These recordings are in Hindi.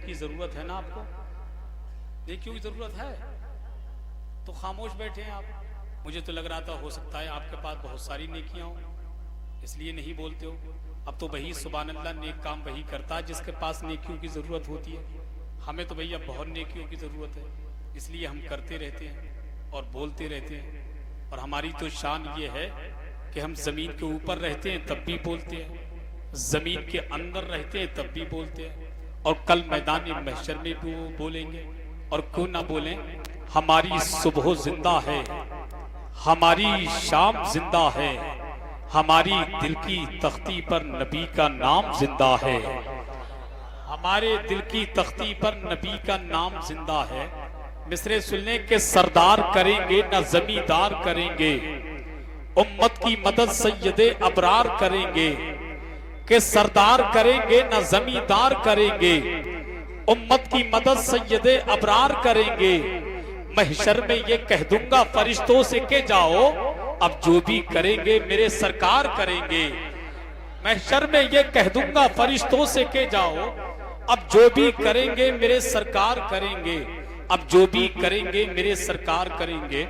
की जरूरत है ना आपको? नेकियों की जरूरत है तो खामोश बैठे हैं आप। मुझे तो लग रहा था हो सकता है आपके पास बहुत सारी नेकियां हो, इसलिए नहीं बोलते हो। अब तो वही सुभान अल्लाह नेक काम वही करता है जिसके पास नेकियों की जरूरत होती है। हमें तो भैया बहुत नेकियों की जरूरत है, इसलिए हम करते रहते हैं और बोलते रहते हैं। और हमारी तो शान ये है कि हम जमीन के ऊपर रहते हैं तब भी बोलते हैं, जमीन के अंदर रहते हैं तब भी बोलते हैं, और कल मैदान महशर में भी वो बोलेंगे। और क्यों ना बोलें, हमारी सुबह जिंदा है, हमारी शाम जिंदा है, हमारी दिल की तख्ती पर नबी का नाम जिंदा है, हमारे दिल की तख्ती पर नबी का नाम जिंदा है। मिसरे सुनने के सरदार करेंगे ना जमींदार करेंगे, उम्मत की मदद सैयदे अबरार करेंगे। के सरदार करेंगे ना जमींदार करेंगे, उम्मत की मदद सैयदे अबरार करेंगे। महशर में ये कह दूंगा फरिश्तों से के जाओ, अब जो भी करेंगे मेरे सरकार करेंगे। महशर में ये कह दूंगा फरिश्तों से के जाओ, अब जो भी करेंगे मेरे सरकार करेंगे, अब जो भी करेंगे मेरे सरकार करेंगे।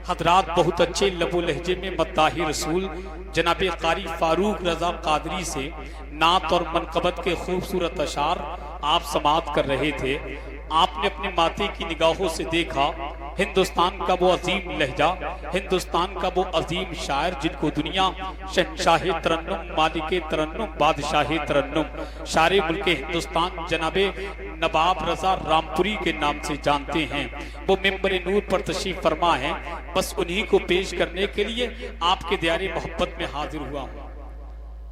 हजरात बहुत अच्छे लबो लहजे में मद्दाही रसूल जनाबे कारी फारूक रजा कादरी से नात और मनकबत के खूबसूरत अशार आप समाअत कर रहे थे। आपने अपने माथे की निगाहों से देखा हिंदुस्तान का वो अजीम लहजा, हिंदुस्तान का वो अजीम शायर जिनको दुनिया शहंशाह तरन्नुम, मालिके तरन्नुम, बादशाह तरन्नुम, शारे मुल्के हिंदुस्तान जनाबे नवाब रजा रामपुरी के नाम से जानते हैं। वो मिंबर नूर पर तशरीफ फरमा है। बस उन्हीं को पेश करने के लिए आपके दियारे मोहब्बत में हाजिर हुआ हूँ।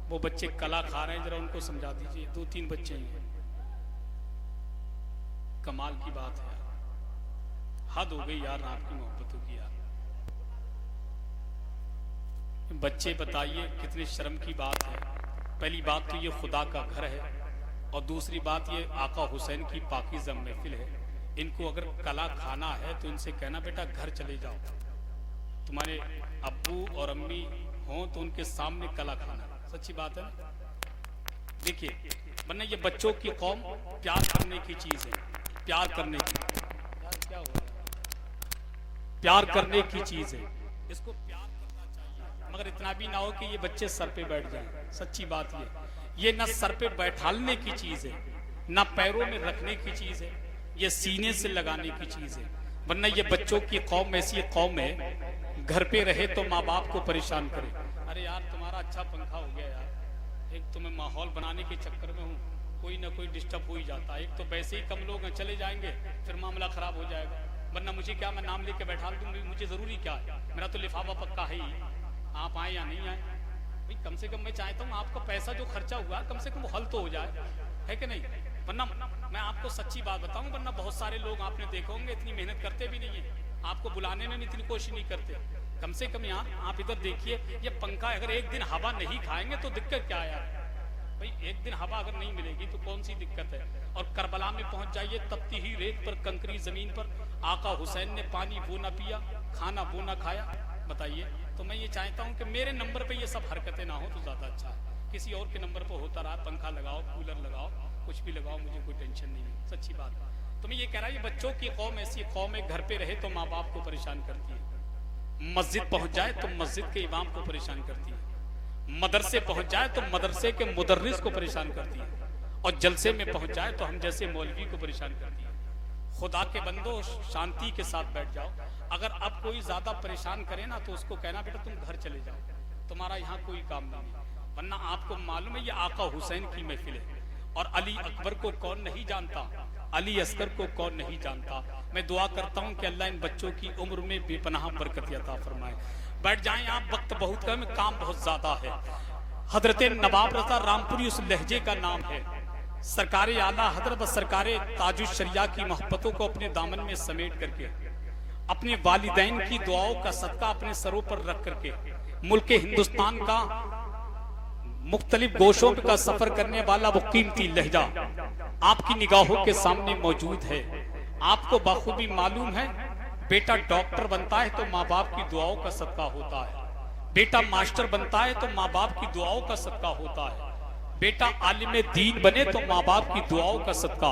वो बच्चे कला खा रहे हैं, जरा उनको समझा दीजिए। 2-3 बच्चे हैं, कमाल की बात है, हद हो गई यार आपकी मोहब्बतों की यार। बच्चे बताइए कितने शर्म की बात है। पहली बात तो ये खुदा का घर है, और दूसरी बात ये आका हुसैन की पाकीज़ा महफिल है। इनको अगर कला खाना है तो इनसे कहना बेटा घर चले जाओ, तुम्हारे अब्बू और अम्मी हों तो उनके सामने कला खाना। सच्ची बात है ना? देखिए, वरना ये बच्चों की कौम प्यार करने की चीज है, प्यार करने की, यार क्या हो रहा है? प्यार करने की चीज है, इसको प्यार करना चाहिए, मगर इतना भी ना हो कि ये बच्चे सर पे बैठ जाएं। सच्ची बात ये ना सर पे बैठालने की चीज है, ना पैरों में रखने की चीज है, ये सीने से लगाने की चीज है। वरना ये बच्चों की कौम ऐसी कौम है, घर पे रहे तो माँ बाप को परेशान करे। अरे यार तुम्हारा अच्छा पंखा हो गया यार, एक तो मैं माहौल बनाने के चक्कर में हूँ, कोई ना कोई डिस्टर्ब हो ही जाता है। एक तो वैसे ही कम लोग हैं, चले जाएंगे फिर मामला खराब हो जाएगा। वरना मुझे क्या, मैं नाम लेके बैठा दूंगी, मुझे जरूरी क्या है, मेरा तो लिफाफा पक्का है ही, आप आए या नहीं आए। भाई कम से कम मैं चाहता हूँ आपका पैसा जो खर्चा हुआ कम से कम हल तो हो जाए, है कि नहीं? वरना मैं आपको सच्ची बात बताऊं, वरना बहुत सारे लोग आपने देखे होंगे इतनी मेहनत करते भी नहीं है, आपको बुलाने में इतनी कोशिश नहीं करते। कम से कम यहाँ आप इधर देखिए, ये पंखा अगर एक दिन हवा नहीं खाएंगे तो दिक्कत क्या है यार? भाई एक दिन हवा अगर नहीं मिलेगी तो कौन सी दिक्कत है? और करबला में पहुंच जाइए, तपती ही रेत पर, कंकरी जमीन पर आका हुसैन ने पानी वो ना पिया, खाना वो ना खाया। बताइए, तो मैं ये चाहता हूँ कि मेरे नंबर पे ये सब हरकतें ना हो तो ज्यादा अच्छा है। किसी और के नंबर पर होता रहा, पंखा लगाओ, कूलर लगाओ, कुछ भी लगाओ, मुझे कोई टेंशन नहीं है। सच्ची बात। तो मैं ये कह रहा हूँ, बच्चों की कौम ऐसी कौम है, घर पे रहे तो माँ बाप को परेशान करती है, मस्जिद पहुंच जाए तो मस्जिद के इमाम को परेशान करती है, मदरसे पहुंच जाए तो मदरसे के मुदर्रिस को परेशान करती है, और जलसे में पहुंच जाए तो हम जैसे मौलवी को परेशान करती है। खुदा के बंदो, शांति के साथ बैठ जाओ। अगर अब कोई ज्यादा परेशान करे ना तो उसको कहना बेटा तुम घर चले जाओ, तुम्हारा यहाँ कोई काम नहीं है। वरना आपको मालूम है ये आका हुसैन की महफिल है, और अली अकबर को कौन नहीं जानता, अली असगर को कौन नहीं जानता। मैं दुआ करता हूँ कि अल्लाह इन बच्चों की उम्र में बेपनाह बरकत अता फरमाए। बैठ जाएं आप, वक्त बहुत कम, काम बहुत ज्यादा है। हजरत नवाब रजा रामपुरी उस लहजे का नाम है। सरकारे आला हजरत सरकारे ताजुश शरिया की मोहब्बतों को अपने दामन में समेट करके, अपने वालिदैन की दुआओं का सदका अपने सरों पर रख करके, मुल्क हिंदुस्तान का मुख्तलिफ गोशों का सफर करने वाला वो कीमती लहजा आपकी निगाहों के सामने मौजूद है। आपको बाखूबी मालूम है, बेटा डॉक्टर बनता है तो माँ बाप की दुआओं का सदका होता है, बेटा मास्टर बनता है तो माँ बाप की दुआओं का सदका होता है, बेटा आलिम दीन बने तो माँ बाप की दुआओं का सदका,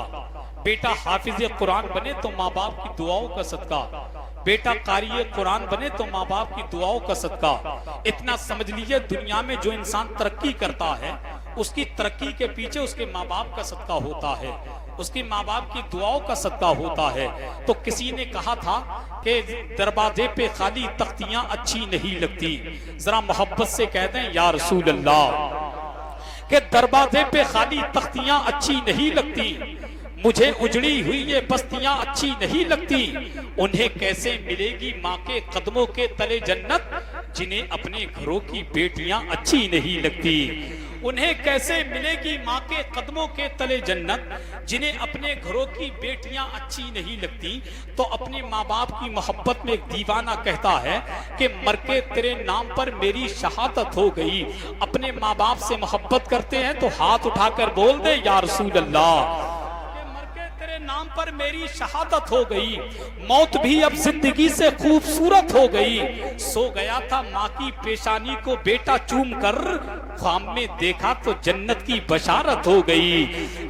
बेटा हाफिज कुरान बने तो माँ बाप की दुआओं का सदका, बेटा कारी कुरान बने तो माँ बाप की दुआओं का सदका। इतना समझ लीजिए, दुनिया में जो इंसान तरक्की करता है उसकी तरक्की के पीछे उसके माँ बाप का सदका होता है, उसकी माँ बाप की दुआओं का सदका होता है। तो किसी ने कहा था कि दरवाजे पे खाली तख्तियां अच्छी नहीं लगती, जरा मोहब्बत से कह दें या रसूल अल्लाह कि दरवाजे पे खाली तख्तियां अच्छी नहीं लगती, मुझे उजड़ी हुई ये बस्तियां अच्छी नहीं लगती। उन्हें कैसे मिलेगी माँ के कदमों के तले जन्नत, जिन्हें अपने घरों की बेटियां अच्छी नहीं लगती। उन्हें कैसे मिलेगी माँ के कदमों के तले जन्नत, जिन्हें अपने घरों की बेटियां अच्छी नहीं लगती। तो अपने माँ बाप की मोहब्बत में एक दीवाना कहता है कि मर के तेरे नाम पर मेरी शहादत हो गई। अपने माँ बाप से मोहब्बत करते हैं तो हाथ उठाकर बोल दे या रसूल अल्लाह, तेरे नाम पर मेरी शहादत हो गई। मौत भी अब जिंदगी से खूबसूरत हो गई। सो गया था माँ की पेशानी को बेटा चूम कर, ख्वाब में देखा तो जन्नत की बशारत हो गई।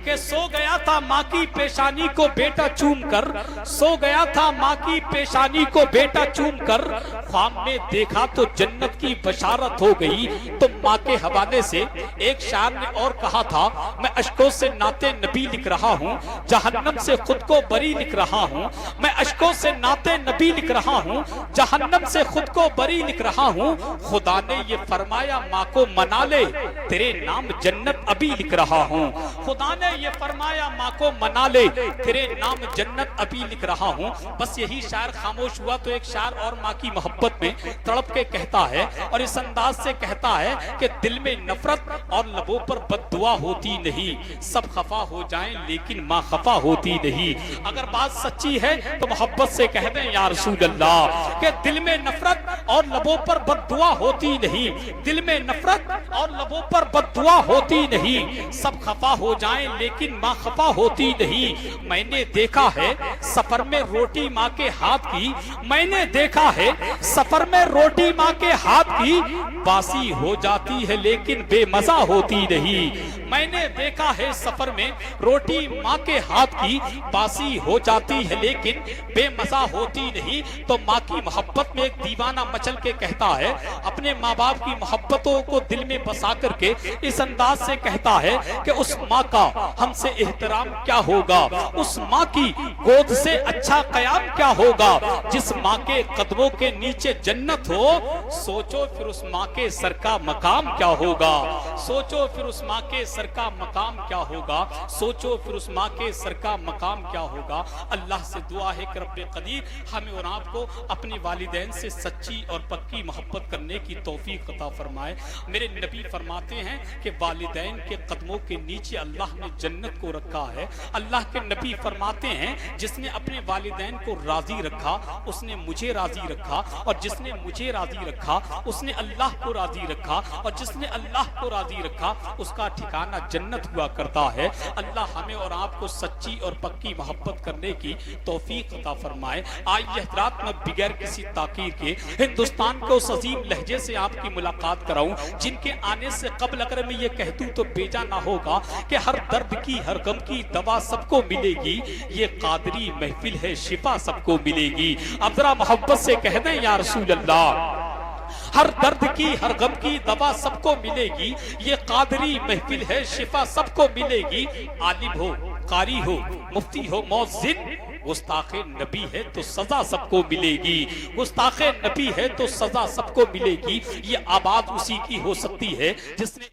कि सो गया था माँ की पेशानी को बेटा चूम कर, सो गया था माँ की पेशानी को बेटा चूम कर, ख्वाब में देखा तो जन्नत की बशारत हो गई। तो माँ के हवाले से एक शायर ने और कहा था, मैं अश्कों से नाते नबी लिख रहा हूँ, जहन्नम से खुद को बरी लिख रहा हूँ। मैं अश्कों से नाते नबी लिख रहा हूँ, जहन्नम से खुद को बरी लिख रहा हूँ। खुदा ने ये फरमाया माँ को मना ले, तेरे नाम जन्नत अभी लिख रहा हूँ। खुदा ने ये फरमाया माँ को मना ले, तेरे नाम जन्नत अभी लिख रहा हूँ। बस यही शायर खामोश हुआ तो एक शायर और माँ की मोहब्बत में तड़प के कहता है और इस अंदाज से कहता है कि दिल में नफरत और लबों पर बद्दुआ होती नहीं, सब खफा हो जाएं लेकिन माँ खफा होती नहीं। अगर बात सच्ची है तो मोहब्बत से कह दें या रसूल अल्लाह कि दिल में नफरत और लबों पर बद्दुआ होती नहीं, दिल में नफरत और लबों पर बद्दुआ होती नहीं, सब खफा हो जाएं लेकिन माँ खफा होती नहीं। मैंने देखा है सफर में रोटी माँ के हाथ की, मैंने देखा है सफर में रोटी माँ के हाथ की, बासी हो जाती है लेकिन बेमजा होती नहीं। मैंने देखा है सफर में रोटी माँ के हाथ की, बासी हो जाती है लेकिन बेमजा होती नहीं। तो माँ की मोहब्बत में एक दीवाना मचल के कहता है, अपने माँ बाप की मोहब्बतों को दिल में बसा करके इस अंदाज से कहता है कि उस माँ का हमसे एहतराम क्या होगा, उस माँ की गोद से अच्छा कयाम क्या होगा। जिस माँ के कदमों के नीचे जन्नत हो, सोचो फिर उस माँ के सर का मकाम क्या होगा, सोचो फिर उस माँ के सर का मकाम क्या होगा, सोचो फिर उस माँ के सर का मकाम क्या होगा। अल्लाह से दुआ है कि रब्बे कदीर हमें और आपको अपने वालिदैन से सच्ची और पक्की मोहब्बत करने की तौफीक अता फरमाए। मेरे नबी फरमाते हैं कि वालिदैन के कदमों के नीचे अल्लाह ने जन्नत को रखा है। अल्लाह के नबी फरमाते हैं, जिसने अपने वालिदैन को राजी रखा उसने मुझे राजी रखा, और जिसने मुझे राजी रखा उसने अल्लाह को राजी रखा, और जिसने अल्लाह को राजी रखा उसका ठिकाना जन्नत हुआ करता है। अल्लाह हमें और आपको सच्ची और पक्की मोहब्बत करने की तौफीक अता फरमाए। आइए हज़रात, मैं बगैर किसी ताकीर के हिंदुस्तान के उस अजीम लहजे से आपकी मुलाकात कराऊं, जिनके आने से कबल अगर मैं ये कह दूं तो बेजा ना होगा कि हर दर्द की हर गम की दवा सबको मिलेगी, ये कादरी महफिल है शिफा सबको मिलेगी। अब जरा मोहब्बत से कह दें या रसूल अल्लाह, हर दर्द की हर गम की दवा सबको मिलेगी, ये कादरी महफिल है शिफा सबको मिलेगी। आलिम हो, कारी हो, मुफ्ती हो, मौज़िन, गुस्ताखे नबी है तो सजा सबको मिलेगी, गुस्ताखे नबी है तो सजा सबको मिलेगी। ये आवाज उसी की हो सकती है जिसने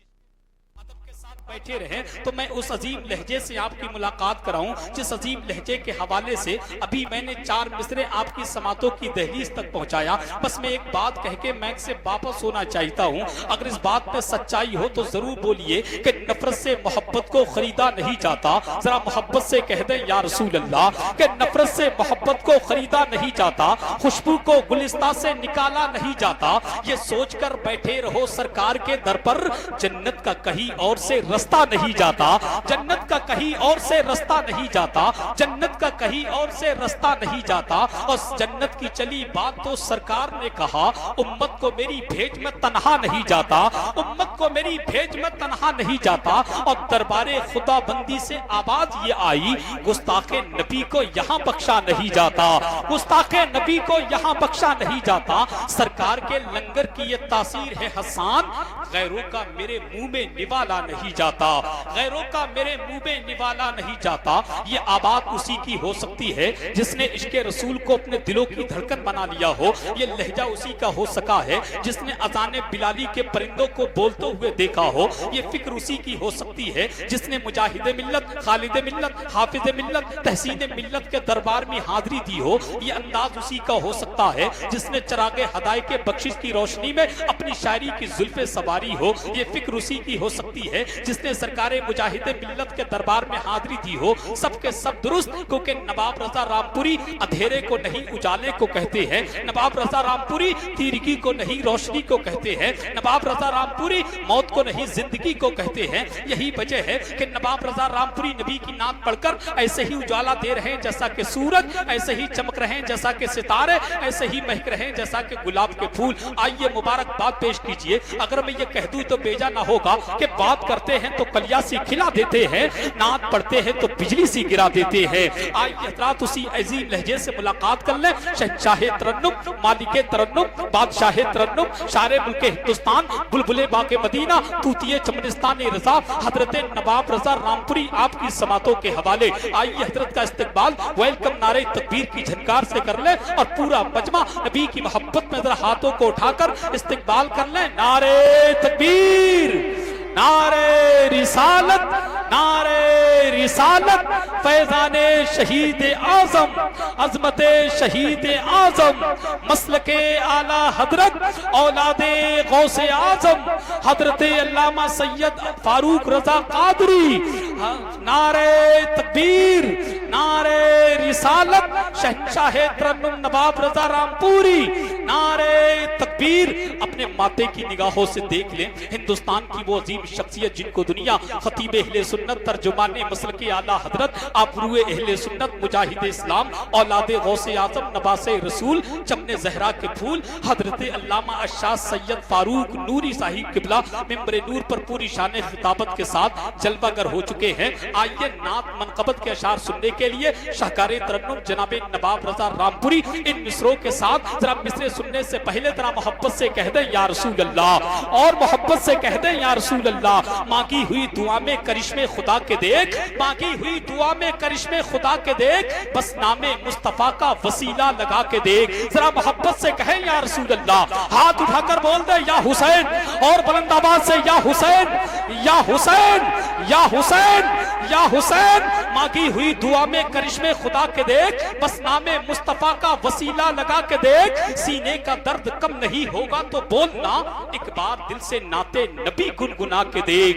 बैठे रहे। तो मैं उस अजीम लहजे से आपकी मुलाकात कराऊं, जिस अजीम लहजे के हवाले से अभी मैंने 4 मिसरे आपकी समातों की दहलीज तक पहुंचाया। बस मैं एक बात कह के मैं से वापस होना चाहता हूं, अगर इस बात में सच्चाई हो तो जरूर बोलिए कि नफरत से मोहब्बत को खरीदा नहीं जाता। जरा मोहब्बत से कह दें या रसूल अल्लाह कि नफरत से मोहब्बत को खरीदा नहीं जाता, खुशबू को गुलिस्ता से निकाला नहीं जाता। ये सोच कर बैठे रहो सरकार के दर पर, जन्नत का कहीं और से रास्ता नहीं जाता, जन्नत का कहीं और से रास्ता नहीं जाता, जन्नत का कहीं और से रास्ता नहीं जाता। और जन्नत की चली बात तो सरकार ने कहा, उम्मत को मेरी भेज में तन्हा नहीं जाता, उम्मत को मेरी भेज में तन्हा नहीं जाता। और दरबारे खुदा बंदी से आवाज ये आई, गुस्ताखे नबी को यहाँ बख्शा नहीं जाता, गुस्ताखे नबी को यहाँ बख्शा नहीं जाता। सरकार के लंगर की ये तासीर है हसान, गैरों का मेरे मुंह में निवाला नहीं जाता, गैरों का मेरे मुंह में निवाला नहीं जाता। ये आवाज उसी की हो सकती है जिसने इश्क़े रसूल को अपने दिलों की धड़कन बना लिया हो, ये लहजा उसी का हो सका है जिसने अज़ाने बिलाली के परिंदों को बोलते हुए देखा हो, ये फिक्र उसी की हो सकती है जिसने मुजाहिद मिल्लत, खालिद मिल्लत, हाफिज मिल्लत, तहसीन मिल्लत के दरबार में हाजिरी दी हो, ये अंदाज उसी का हो सकता है जिसने चरागे हदाय के बख्शिश की रोशनी में अपनी शायरी की जुल्फे सवारी हो, ये फिक्र उसी की हो सकती है जिसने सरकारे मुजाहिद मिल्लत के दरबार में हाजिरी दी हो। सबके सब दुरुस्त, क्योंकि नवाब रजा रामपुरी अंधेरे को नहीं उजाले को कहते हैं, नवाब रजा रामपुरी तिरगी को नहीं रोशनी को कहते हैं, नवाब रजा रामपुरी मौत को नहीं जिंदगी को कहते हैं। यही वजह है कि नवाब रजा रामपुरी नबी की नात पढ़कर ऐसे ही उजाला दे रहे हैं जैसा कि सूरज, ऐसे ही चमक रहे हैं जैसा कि सितारे, ऐसे ही महक रहे हैं जैसा कि गुलाब के फूल। आइए मुबारकबाद पेश कीजिए। अगर मैं ये कह दूं तो बेजा ना होगा कि बात करते हैं तो कलिया सी खिला देते हैं, नात पढ़ते हैं तो बिजली सी गिरा देते हैं। आइए हज़रात उसी अजीम लहजे से मुलाकात कर लें। शहंशाह तरन्नुम, मालिके तरन्नुम, बादशाह तरन्नुम, शारे मुल्के हिंदुस्तान, बुलबुले बाके मदीना, तूतिए चमनिस्तान रजा, हजरत नवाब रजा रामपुरी आपकी समातों के हवाले। आइए हजरत का इस्तकबाल वेलकम नारे तकबीर की झनकार से कर ले और पूरा मजमा नबी की मोहब्बत में जरा हाथों को उठाकर इस्तकबाल कर ले। नारे तकबीर, नारे रिसालत, नारे रिसालत, फैजाने शहीद आजम, अजमते शहीद आजम, मसलके आला हजरत, औलादे गौसे आजम, हजरत अल्लामा सैयद फारूक रजा कादरी। नारे तकबीर, नारे रिसालत, शहंशाह तरन्नुम नवाब रजा रामपुरी। नारे तकबीर। अपने माते की निगाहों से देख लें हिंदुस्तान की वो अजीम शख्सियत जिनको दुनिया खतीब अहले सुन्नत, तर्जुमाने मसलके आला हजरत, आबरूए अहले सुन्नत, मुजाहिद इस्लाम, औलादे गौसे आजम, नवासे रसूल, चमने जहरा के फूल, हजरत अल्लामा अशाह सैयद फारूक नूरी साहिब किबला मिंबर नूर पर पूरी शान खिताबत के साथ जलवागर हो चुके हैं। आइए नात मनकबत के अशार सुनने के लिए शाहकारे तरन्नुम जनाबे नवाब रजा रामपुरी इन मिसरों के साथ जरा मिसरे सुनने से पहले जरा मोहब्बत से कह दे या रसूल अल्लाह, और मोहब्बत से कह दे या रसूल अल्लाह। मांगी हुई दुआ में करिश्मे खुदा के देख, मांगी हुई दुआ में करिश्मे खुदा के देख, बस नामे मुस्तफा का वसीला लगा के देख। जरा मोहब्बत से कहे या रसूल अल्लाह, हाथ उठाकर बोल दे या हुसैन, और बुलंद आवाज से या हुसैन, या हुसैन, या हुसैन, या हुसैन। मांगी हुई दुआ में करिश्मे खुदा के देख, बस नामे मुस्तफा का वसीला लगा के देख। सीने का दर्द कम नहीं होगा तो बोलना, एक बार दिल से नाते नबी गुनगुना के देख।